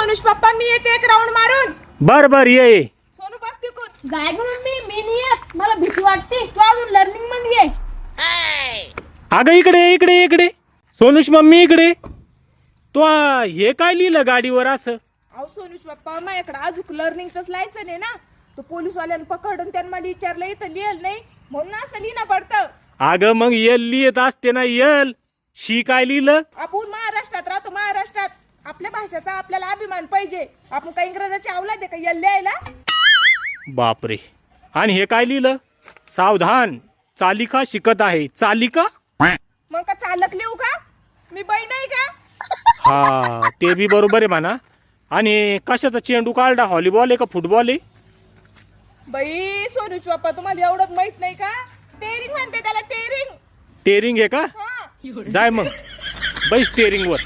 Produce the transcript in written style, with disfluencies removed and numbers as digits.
सोनूश पप्पा मी येते एक राऊंड मारून. बर बर ये. सोनू बस तिकून. जाय ग मम्मी, मी नाही येत, मला भीती वाटते. तू अजून लर्निंग मध्ये आहे. अगं इकडे इकडे इकडे. सोनूश मम्मी इकडे. तो हे काय लिहिलं गाडीवर असं? अहो सोनूश पप्पा माझ्याकडे अजून लर्निंगचंच लायसन आहे ना. तो पोलीसवाल्यानं पकडून त्यांनी मला विचारलं इथं लिहिलं नाही म्हणून असं लिहिणं पडतं. अगं मग यल लिहित असते ना यल. शी काय लिहिलं? आपण महाराष्ट्रात राहतो, महाराष्ट्रात आपल्या भाषेचा आपल्याला अभिमान पाहिजे. आपण काही इंग्रजाची अवलाद आहे का यल लिहायला? बापरे. आणि हे काय लिहिलं? सावधान, चालिका शिकत आहे. चालिका? मग का चालक लिहू का? मी बाई नाही का? हा ते बी बरोबर आहे म्हणा. आणि कशाचा चेंडू काढला? व्हॉलीबॉल आहे का फुटबॉल आहे? बाई सोनूश पप्पा तुम्हाला एवढंच माहित नाही का? टेरिंग म्हणते त्याला, टेरिंग. टेरिंग आहे का? हा जाय मग बैस टेरिंग वर.